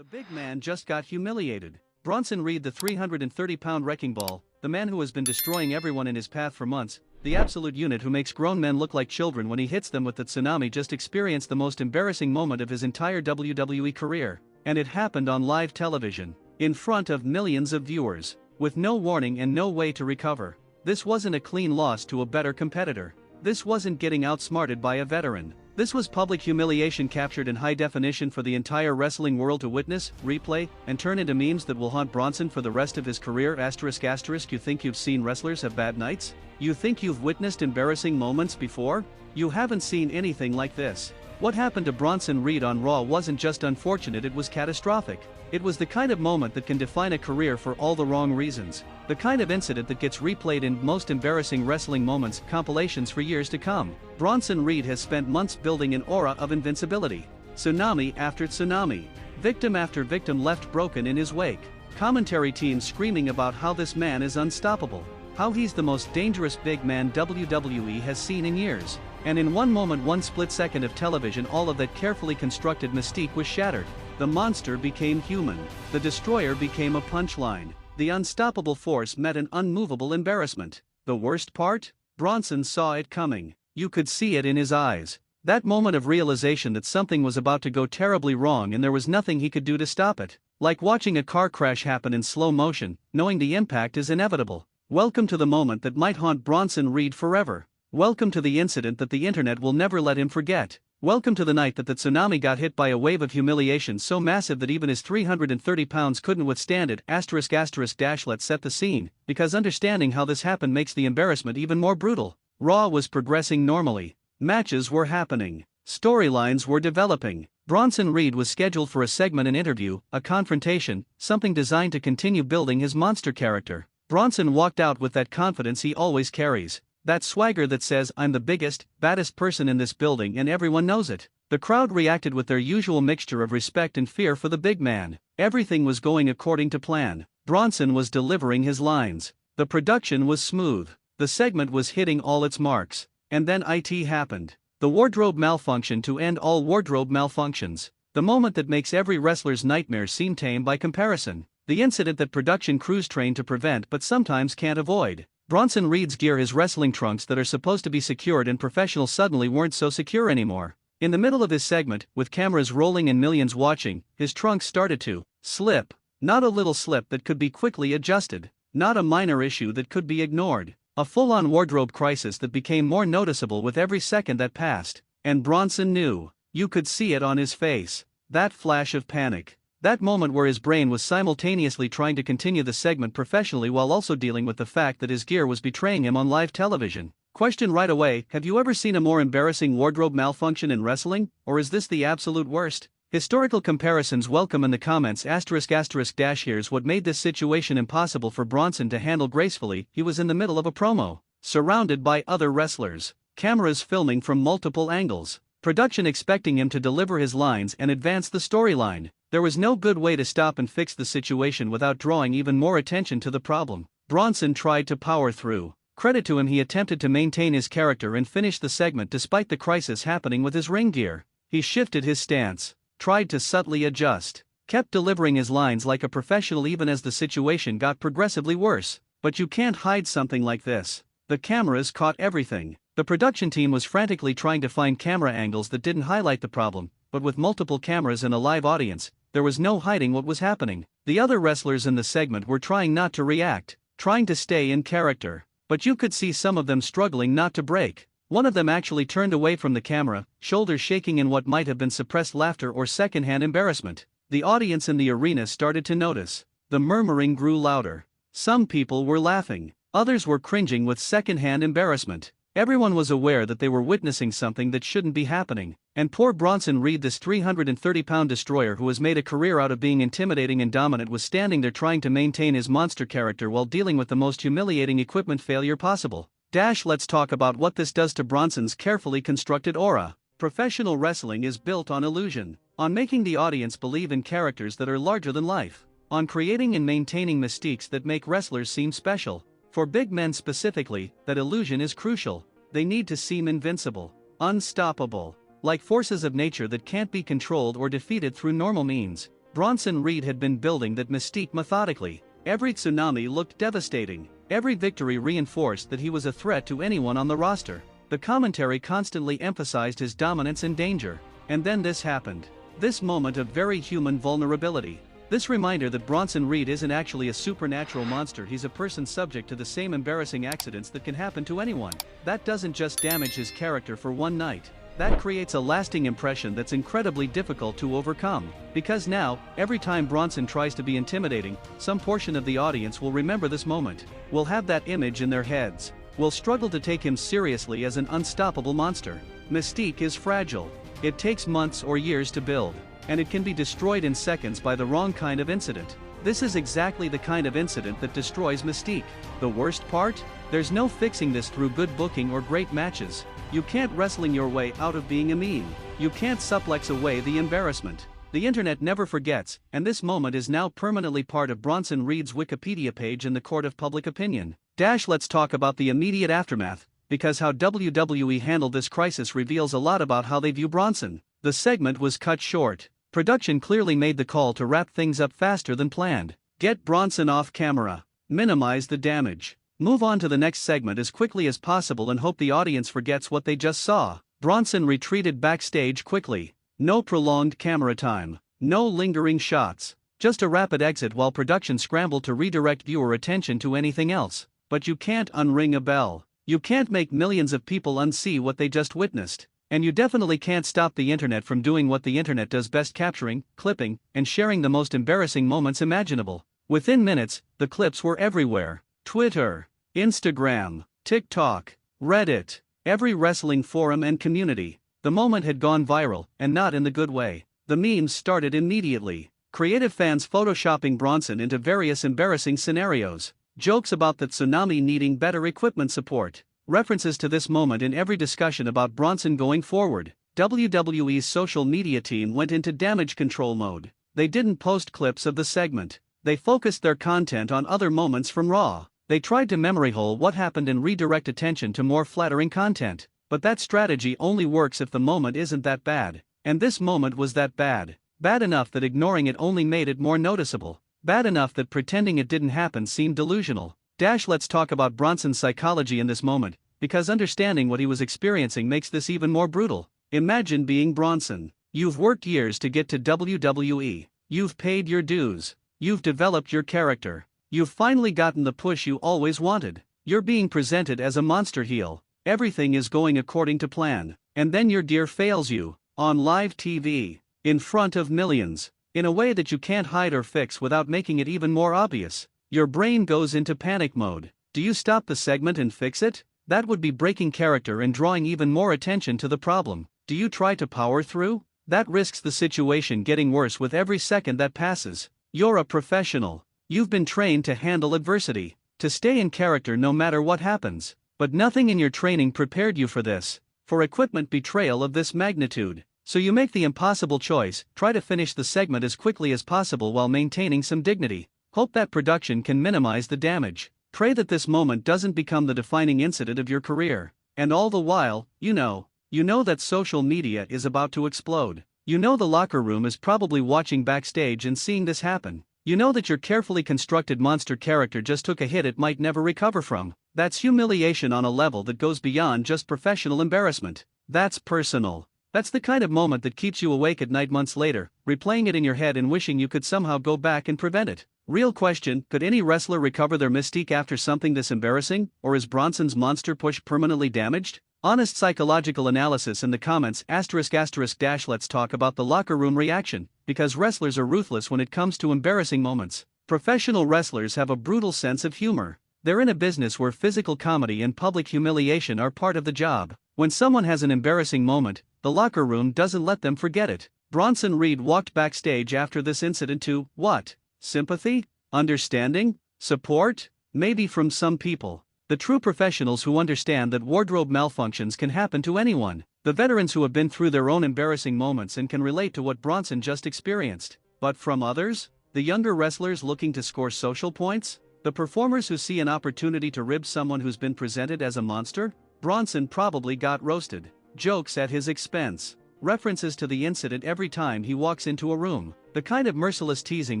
The big man just got humiliated. Bronson Reed, the 330-pound wrecking ball, the man who has been destroying everyone in his path for months, the absolute unit who makes grown men look like children when he hits them with the tsunami, just experienced the most embarrassing moment of his entire WWE career. And it happened on live television, in front of millions of viewers, with no warning and no way to recover. This wasn't a clean loss to a better competitor. This wasn't getting outsmarted by a veteran. This was public humiliation captured in high definition for the entire wrestling world to witness, replay, and turn into memes that will haunt Bronson for the rest of his career. ***, you think you've seen wrestlers have bad nights? You think you've witnessed embarrassing moments before? You haven't seen anything like this. What happened to Bronson Reed on Raw wasn't just unfortunate, it was catastrophic. It was the kind of moment that can define a career for all the wrong reasons. The kind of incident that gets replayed in most embarrassing wrestling moments compilations for years to come. Bronson Reed has spent months building an aura of invincibility. Tsunami after tsunami. Victim after victim left broken in his wake. Commentary teams screaming about how this man is unstoppable. How he's the most dangerous big man WWE has seen in years. And in one moment, one split second of television, all of that carefully constructed mystique was shattered. The monster became human. The destroyer became a punchline. The unstoppable force met an unmovable embarrassment. The worst part? Bronson saw it coming. You could see it in his eyes. That moment of realization that something was about to go terribly wrong and there was nothing he could do to stop it. Like watching a car crash happen in slow motion, knowing the impact is inevitable. Welcome to the moment that might haunt Bronson Reed forever. Welcome to the incident that the internet will never let him forget. Welcome to the night that the tsunami got hit by a wave of humiliation so massive that even his 330 pounds couldn't withstand it. ***, let's set the scene, because understanding how this happened makes the embarrassment even more brutal. Raw was progressing normally. Matches were happening. Storylines were developing. Bronson Reed was scheduled for a segment, an interview, a confrontation, something designed to continue building his monster character. Bronson walked out with that confidence he always carries. That swagger that says, I'm the biggest, baddest person in this building and everyone knows it. The crowd reacted with their usual mixture of respect and fear for the big man. Everything was going according to plan. Bronson was delivering his lines. The production was smooth. The segment was hitting all its marks. And then it happened. The wardrobe malfunction to end all wardrobe malfunctions. The moment that makes every wrestler's nightmare seem tame by comparison. The incident that production crews train to prevent but sometimes can't avoid. Bronson Reed's gear, his wrestling trunks that are supposed to be secured and professional, suddenly weren't so secure anymore. In the middle of his segment, with cameras rolling and millions watching, his trunks started to slip. Not a little slip that could be quickly adjusted. Not a minor issue that could be ignored. A full-on wardrobe crisis that became more noticeable with every second that passed. And Bronson knew. You could see it on his face. That flash of panic. That moment where his brain was simultaneously trying to continue the segment professionally while also dealing with the fact that his gear was betraying him on live television. Question right away: have you ever seen a more embarrassing wardrobe malfunction in wrestling, or is this the absolute worst? Historical comparisons welcome in the comments. ***, here's what made this situation impossible for Bronson to handle gracefully. He was in the middle of a promo, surrounded by other wrestlers, cameras filming from multiple angles, production expecting him to deliver his lines and advance the storyline. There was no good way to stop and fix the situation without drawing even more attention to the problem. Bronson tried to power through. Credit to him, he attempted to maintain his character and finish the segment despite the crisis happening with his ring gear. He shifted his stance, tried to subtly adjust, kept delivering his lines like a professional even as the situation got progressively worse. But you can't hide something like this. The cameras caught everything. The production team was frantically trying to find camera angles that didn't highlight the problem, but with multiple cameras and a live audience, there was no hiding what was happening. The other wrestlers in the segment were trying not to react, trying to stay in character, but you could see some of them struggling not to break. One of them actually turned away from the camera, shoulders shaking in what might have been suppressed laughter or secondhand embarrassment. The audience in the arena started to notice. The murmuring grew louder. Some people were laughing, others were cringing with secondhand embarrassment. Everyone was aware that they were witnessing something that shouldn't be happening, and poor Bronson Reed, this 330-pound destroyer who has made a career out of being intimidating and dominant, was standing there trying to maintain his monster character while dealing with the most humiliating equipment failure possible. Let's talk about what this does to Bronson's carefully constructed aura. Professional wrestling is built on illusion, on making the audience believe in characters that are larger than life, on creating and maintaining mystiques that make wrestlers seem special. For big men specifically, that illusion is crucial. They need to seem invincible, unstoppable, like forces of nature that can't be controlled or defeated through normal means. Bronson Reed had been building that mystique methodically. Every tsunami looked devastating. Every victory reinforced that he was a threat to anyone on the roster. The commentary constantly emphasized his dominance and danger. And then this happened. This moment of very human vulnerability. This reminder that Bronson Reed isn't actually a supernatural monster, he's a person subject to the same embarrassing accidents that can happen to anyone. That doesn't just damage his character for one night. That creates a lasting impression that's incredibly difficult to overcome. Because now, every time Bronson tries to be intimidating, some portion of the audience will remember this moment. Will have that image in their heads. Will struggle to take him seriously as an unstoppable monster. Mystique is fragile. It takes months or years to build. And it can be destroyed in seconds by the wrong kind of incident. This is exactly the kind of incident that destroys mystique. The worst part? There's no fixing this through good booking or great matches. You can't wrestling your way out of being a meme. You can't suplex away the embarrassment. The internet never forgets, and this moment is now permanently part of Bronson Reed's Wikipedia page in the court of public opinion. Let's talk about the immediate aftermath, because how WWE handled this crisis reveals a lot about how they view Bronson. The segment was cut short. Production clearly made the call to wrap things up faster than planned. Get Bronson off camera. Minimize the damage. Move on to the next segment as quickly as possible and hope the audience forgets what they just saw. Bronson retreated backstage quickly. No prolonged camera time. No lingering shots. Just a rapid exit while production scrambled to redirect viewer attention to anything else. But you can't unring a bell. You can't make millions of people unsee what they just witnessed. And you definitely can't stop the internet from doing what the internet does best, capturing, clipping, and sharing the most embarrassing moments imaginable. Within minutes, the clips were everywhere. Twitter, Instagram, TikTok, Reddit, every wrestling forum and community. The moment had gone viral, and not in the good way. The memes started immediately. Creative fans photoshopping Bronson into various embarrassing scenarios. Jokes about the tsunami needing better equipment support. References to this moment in every discussion about Bronson going forward. WWE's social media team went into damage control mode. They didn't post clips of the segment. They focused their content on other moments from Raw. They tried to memory hole what happened and redirect attention to more flattering content. But that strategy only works if the moment isn't that bad. And this moment was that bad. Bad enough that ignoring it only made it more noticeable. Bad enough that pretending it didn't happen seemed delusional. Let's talk about Bronson's psychology in this moment, because understanding what he was experiencing makes this even more brutal. Imagine being Bronson. You've worked years to get to WWE. You've paid your dues. You've developed your character. You've finally gotten the push you always wanted. You're being presented as a monster heel. Everything is going according to plan. And then your dear fails you, on live TV, in front of millions, in a way that you can't hide or fix without making it even more obvious. Your brain goes into panic mode. Do you stop the segment and fix it? That would be breaking character and drawing even more attention to the problem. Do you try to power through? That risks the situation getting worse with every second that passes. You're a professional. You've been trained to handle adversity, to stay in character no matter what happens. But nothing in your training prepared you for this, for equipment betrayal of this magnitude. So you make the impossible choice, try to finish the segment as quickly as possible while maintaining some dignity. Hope that production can minimize the damage. Pray that this moment doesn't become the defining incident of your career. And all the while, you know that social media is about to explode. You know the locker room is probably watching backstage and seeing this happen. You know that your carefully constructed monster character just took a hit it might never recover from. That's humiliation on a level that goes beyond just professional embarrassment. That's personal. That's the kind of moment that keeps you awake at night months later, replaying it in your head and wishing you could somehow go back and prevent it. Real question, could any wrestler recover their mystique after something this embarrassing, or is Bronson's monster push permanently damaged? Honest psychological analysis in the comments ****. Let's talk about the locker room reaction, because wrestlers are ruthless when it comes to embarrassing moments. Professional wrestlers have a brutal sense of humor. They're in a business where physical comedy and public humiliation are part of the job. When someone has an embarrassing moment, the locker room doesn't let them forget it. Bronson Reed walked backstage after this incident to, what? Sympathy? Understanding? Support? Maybe from some people. The true professionals who understand that wardrobe malfunctions can happen to anyone. The veterans who have been through their own embarrassing moments and can relate to what Bronson just experienced. But from others? The younger wrestlers looking to score social points? The performers who see an opportunity to rib someone who's been presented as a monster? Bronson probably got roasted. Jokes at his expense. references to the incident every time he walks into a room. The kind of merciless teasing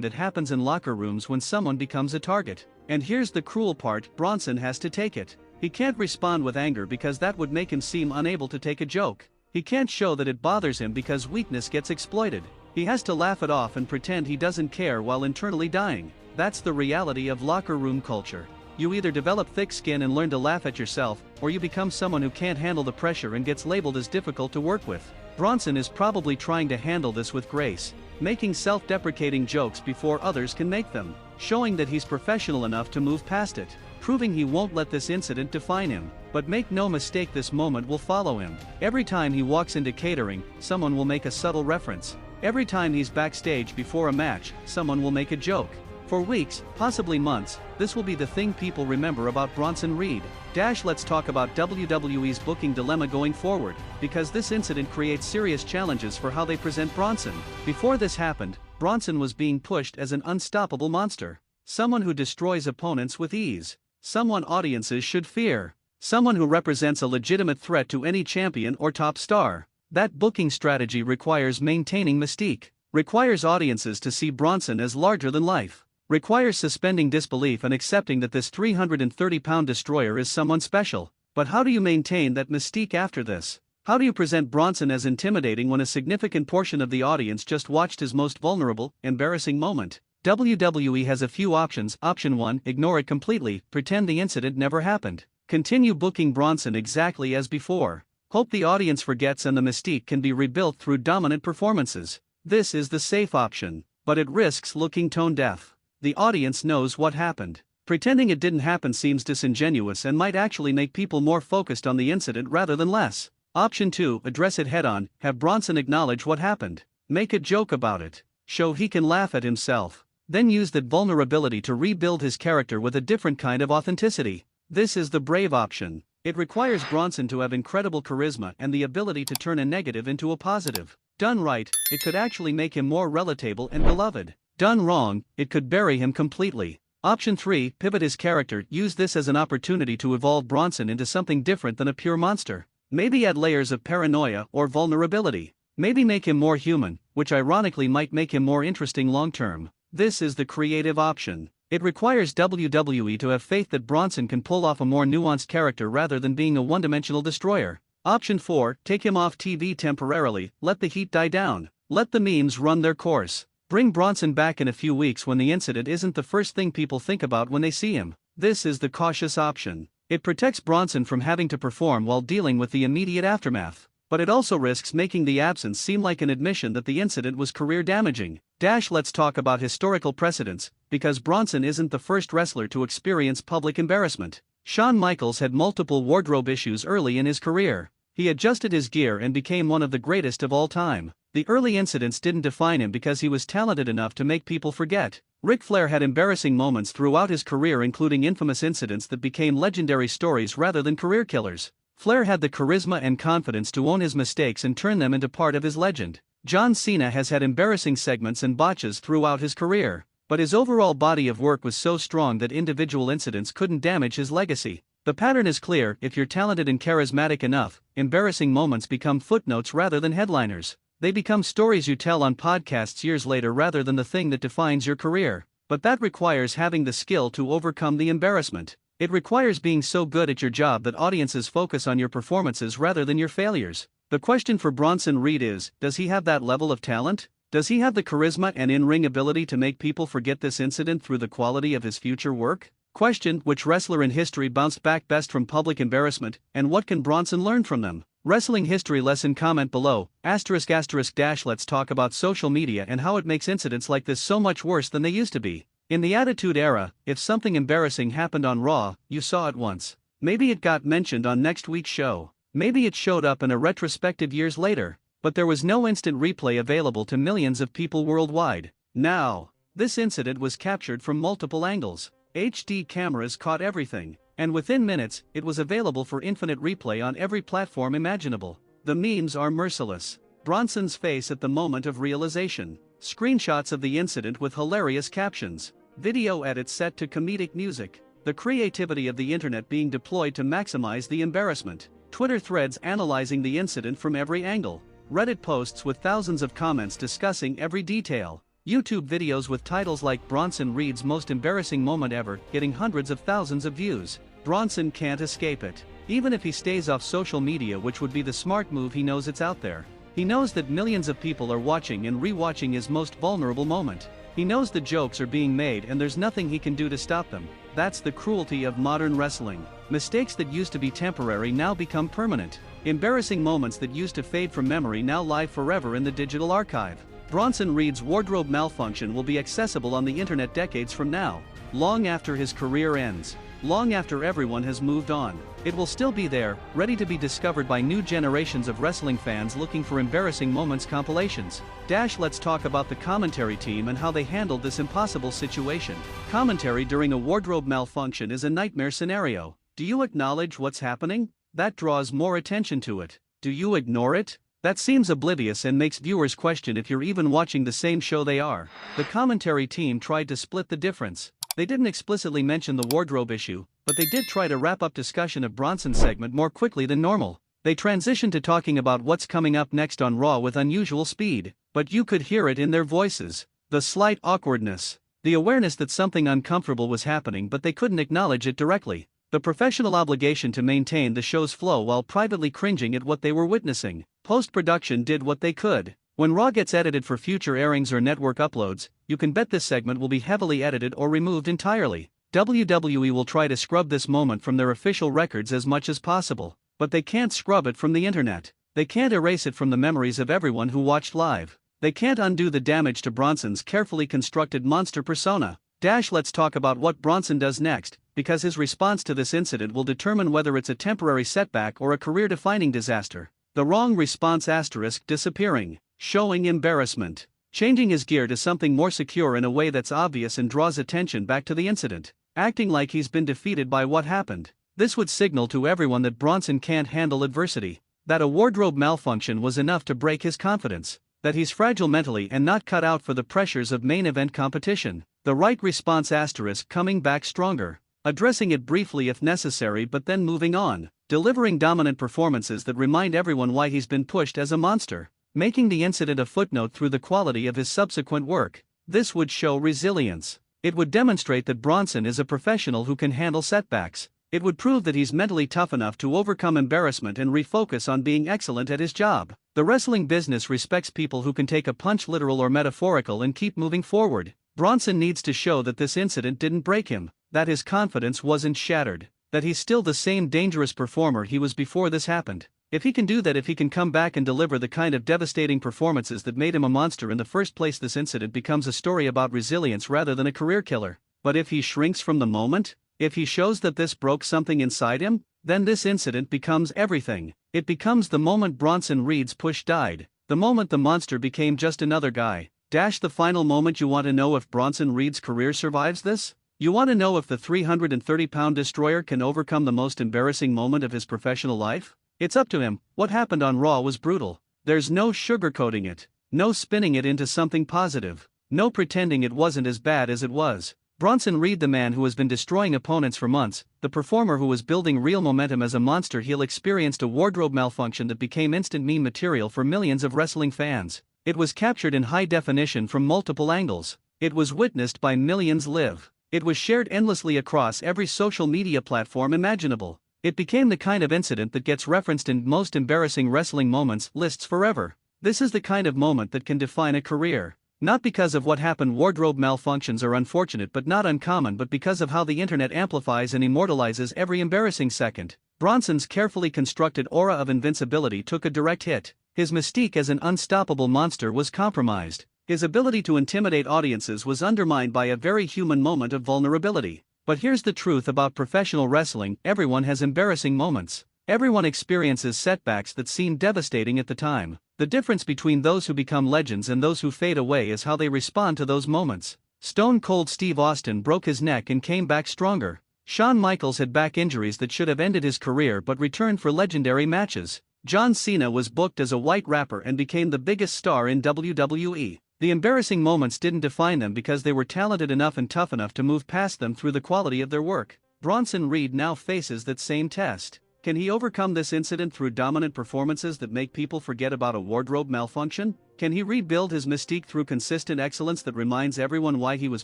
that happens in locker rooms when someone becomes a target. And here's the cruel part, Bronson has to take it. He can't respond with anger because that would make him seem unable to take a joke. He can't show that it bothers him because weakness gets exploited. He has to laugh it off and pretend he doesn't care while internally dying. That's the reality of locker room culture. You either develop thick skin and learn to laugh at yourself, or you become someone who can't handle the pressure and gets labeled as difficult to work with. Bronson is probably trying to handle this with grace, making self-deprecating jokes before others can make them, showing that he's professional enough to move past it, proving he won't let this incident define him. But make no mistake, this moment will follow him. Every time he walks into catering, someone will make a subtle reference. Every time he's backstage before a match, someone will make a joke. For weeks, possibly months, this will be the thing people remember about Bronson Reed. Let's talk about WWE's booking dilemma going forward, because this incident creates serious challenges for how they present Bronson. Before this happened, Bronson was being pushed as an unstoppable monster. Someone who destroys opponents with ease. Someone audiences should fear. Someone who represents a legitimate threat to any champion or top star. That booking strategy requires maintaining mystique. Requires audiences to see Bronson as larger than life. Requires suspending disbelief and accepting that this 330-pound destroyer is someone special. But how do you maintain that mystique after this? How do you present Bronson as intimidating when a significant portion of the audience just watched his most vulnerable, embarrassing moment? WWE has a few options. Option 1, ignore it completely, pretend the incident never happened. Continue booking Bronson exactly as before. Hope the audience forgets and the mystique can be rebuilt through dominant performances. This is the safe option, but it risks looking tone deaf. The audience knows what happened. Pretending it didn't happen seems disingenuous and might actually make people more focused on the incident rather than less. Option 2, address it head-on, have Bronson acknowledge what happened. Make a joke about it. Show he can laugh at himself. Then use that vulnerability to rebuild his character with a different kind of authenticity. This is the brave option. It requires Bronson to have incredible charisma and the ability to turn a negative into a positive. Done right, it could actually make him more relatable and beloved. Done wrong, it could bury him completely. Option 3, pivot his character. Use this as an opportunity to evolve Bronson into something different than a pure monster. Maybe add layers of paranoia or vulnerability. Maybe make him more human, which ironically might make him more interesting long-term. This is the creative option. It requires WWE to have faith that Bronson can pull off a more nuanced character rather than being a one-dimensional destroyer. Option 4, take him off TV temporarily, let the heat die down. Let the memes run their course. Bring Bronson back in a few weeks when the incident isn't the first thing people think about when they see him. This is the cautious option. It protects Bronson from having to perform while dealing with the immediate aftermath. But it also risks making the absence seem like an admission that the incident was career-damaging. Let's talk about historical precedents, because Bronson isn't the first wrestler to experience public embarrassment. Shawn Michaels had multiple wardrobe issues early in his career. He adjusted his gear and became one of the greatest of all time. The early incidents didn't define him because he was talented enough to make people forget. Ric Flair had embarrassing moments throughout his career, including infamous incidents that became legendary stories rather than career killers. Flair had the charisma and confidence to own his mistakes and turn them into part of his legend. John Cena has had embarrassing segments and botches throughout his career, but his overall body of work was so strong that individual incidents couldn't damage his legacy. The pattern is clear: if you're talented and charismatic enough, embarrassing moments become footnotes rather than headliners. They become stories you tell on podcasts years later rather than the thing that defines your career. But that requires having the skill to overcome the embarrassment. It requires being so good at your job that audiences focus on your performances rather than your failures. The question for Bronson Reed is, does he have that level of talent? Does he have the charisma and in-ring ability to make people forget this incident through the quality of his future work? Question: which wrestler in history bounced back best from public embarrassment, and what can Bronson learn from them? Wrestling history lesson. Comment below. ****. Let's talk about social media and how it makes incidents like this so much worse than they used to be. In the Attitude Era, if something embarrassing happened on Raw, you saw it once. Maybe it got mentioned on next week's show. Maybe it showed up in a retrospective years later. But there was no instant replay available to millions of people worldwide. Now, this incident was captured from multiple angles. HD cameras caught everything, and within minutes, it was available for infinite replay on every platform imaginable. The memes are merciless. Bronson's face at the moment of realization. Screenshots of the incident with hilarious captions. Video edits set to comedic music. The creativity of the internet being deployed to maximize the embarrassment. Twitter threads analyzing the incident from every angle. Reddit posts with thousands of comments discussing every detail. YouTube videos with titles like Bronson Reed's most embarrassing moment ever getting hundreds of thousands of views. Bronson can't escape it. Even if he stays off social media, which would be the smart move, he knows it's out there. He knows that millions of people are watching and rewatching his most vulnerable moment. He knows the jokes are being made and there's nothing he can do to stop them. That's the cruelty of modern wrestling. Mistakes that used to be temporary now become permanent. Embarrassing moments that used to fade from memory now lie forever in the digital archive. Bronson Reed's wardrobe malfunction will be accessible on the internet decades from now, long after his career ends, long after everyone has moved on. It will still be there, ready to be discovered by new generations of wrestling fans looking for embarrassing moments compilations. Let's talk about the commentary team and how they handled this impossible situation. Commentary during a wardrobe malfunction is a nightmare scenario. Do you acknowledge what's happening? That draws more attention to it. Do you ignore it? That seems oblivious and makes viewers question if you're even watching the same show they are. The commentary team tried to split the difference. They didn't explicitly mention the wardrobe issue, but they did try to wrap up discussion of Bronson's segment more quickly than normal. They transitioned to talking about what's coming up next on Raw with unusual speed, but you could hear it in their voices. The slight awkwardness. The awareness that something uncomfortable was happening, but they couldn't acknowledge it directly. The professional obligation to maintain the show's flow while privately cringing at what they were witnessing. Post-production did what they could. When Raw gets edited for future airings or network uploads, you can bet this segment will be heavily edited or removed entirely. WWE will try to scrub this moment from their official records as much as possible, but they can't scrub it from the internet. They can't erase it from the memories of everyone who watched live. They can't undo the damage to Bronson's carefully constructed monster persona. Let's talk about what Bronson does next, because his response to this incident will determine whether it's a temporary setback or a career-defining disaster. The wrong response *, disappearing, showing embarrassment, changing his gear to something more secure in a way that's obvious and draws attention back to the incident, acting like he's been defeated by what happened. This would signal to everyone that Bronson can't handle adversity, that a wardrobe malfunction was enough to break his confidence, that he's fragile mentally and not cut out for the pressures of main event competition. The right response * coming back stronger, addressing it briefly if necessary but then moving on, delivering dominant performances that remind everyone why he's been pushed as a monster, making the incident a footnote through the quality of his subsequent work. This would show resilience. It would demonstrate that Bronson is a professional who can handle setbacks. It would prove that he's mentally tough enough to overcome embarrassment and refocus on being excellent at his job. The wrestling business respects people who can take a punch, literal or metaphorical, and keep moving forward. Bronson needs to show that this incident didn't break him, that his confidence wasn't shattered, that he's still the same dangerous performer he was before this happened. If he can do that, if he can come back and deliver the kind of devastating performances that made him a monster in the first place, this incident becomes a story about resilience rather than a career killer. But if he shrinks from the moment, if he shows that this broke something inside him, then this incident becomes everything. It becomes the moment Bronson Reed's push died, the moment the monster became just another guy. The final moment. You want to know if Bronson Reed's career survives this? You want to know if the 330-pound destroyer can overcome the most embarrassing moment of his professional life? It's up to him. What happened on Raw was brutal. There's no sugarcoating it, no spinning it into something positive, no pretending it wasn't as bad as it was. Bronson Reed, the man who has been destroying opponents for months, the performer who was building real momentum as a monster heel, experienced a wardrobe malfunction that became instant meme material for millions of wrestling fans. It was captured in high definition from multiple angles. It was witnessed by millions live. It was shared endlessly across every social media platform imaginable. It became the kind of incident that gets referenced in most embarrassing wrestling moments lists forever. This is the kind of moment that can define a career. Not because of what happened. Wardrobe malfunctions are unfortunate but not uncommon, but because of how the internet amplifies and immortalizes every embarrassing second. Bronson's carefully constructed aura of invincibility took a direct hit. His mystique as an unstoppable monster was compromised. His ability to intimidate audiences was undermined by a very human moment of vulnerability. But here's the truth about professional wrestling: everyone has embarrassing moments. Everyone experiences setbacks that seem devastating at the time. The difference between those who become legends and those who fade away is how they respond to those moments. Stone Cold Steve Austin broke his neck and came back stronger. Shawn Michaels had back injuries that should have ended his career but returned for legendary matches. John Cena was booked as a white rapper and became the biggest star in WWE. The embarrassing moments didn't define them because they were talented enough and tough enough to move past them through the quality of their work. Bronson Reed now faces that same test. Can he overcome this incident through dominant performances that make people forget about a wardrobe malfunction? Can he rebuild his mystique through consistent excellence that reminds everyone why he was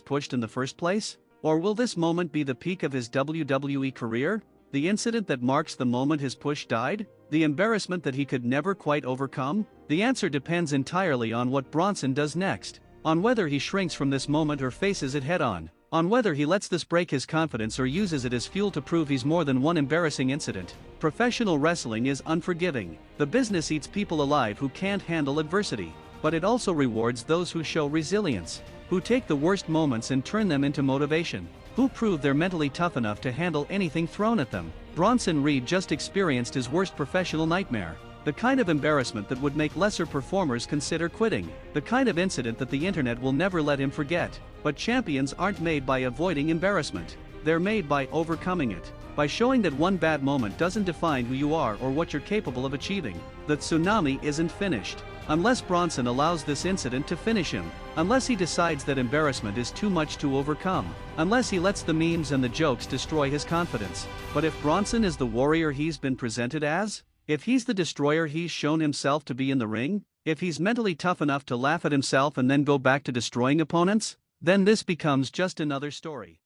pushed in the first place? Or will this moment be the peak of his WWE career? The incident that marks the moment his push died? The embarrassment that he could never quite overcome? The answer depends entirely on what Bronson does next. On whether he shrinks from this moment or faces it head-on. On whether he lets this break his confidence or uses it as fuel to prove he's more than one embarrassing incident. Professional wrestling is unforgiving. The business eats people alive who can't handle adversity. But it also rewards those who show resilience, who take the worst moments and turn them into motivation, who prove they're mentally tough enough to handle anything thrown at them. Bronson Reed just experienced his worst professional nightmare. The kind of embarrassment that would make lesser performers consider quitting. The kind of incident that the internet will never let him forget. But champions aren't made by avoiding embarrassment. They're made by overcoming it. By showing that one bad moment doesn't define who you are or what you're capable of achieving. The tsunami isn't finished. Unless Bronson allows this incident to finish him. Unless he decides that embarrassment is too much to overcome. Unless he lets the memes and the jokes destroy his confidence. But if Bronson is the warrior he's been presented as? If he's the destroyer he's shown himself to be in the ring? If he's mentally tough enough to laugh at himself and then go back to destroying opponents? Then this becomes just another story.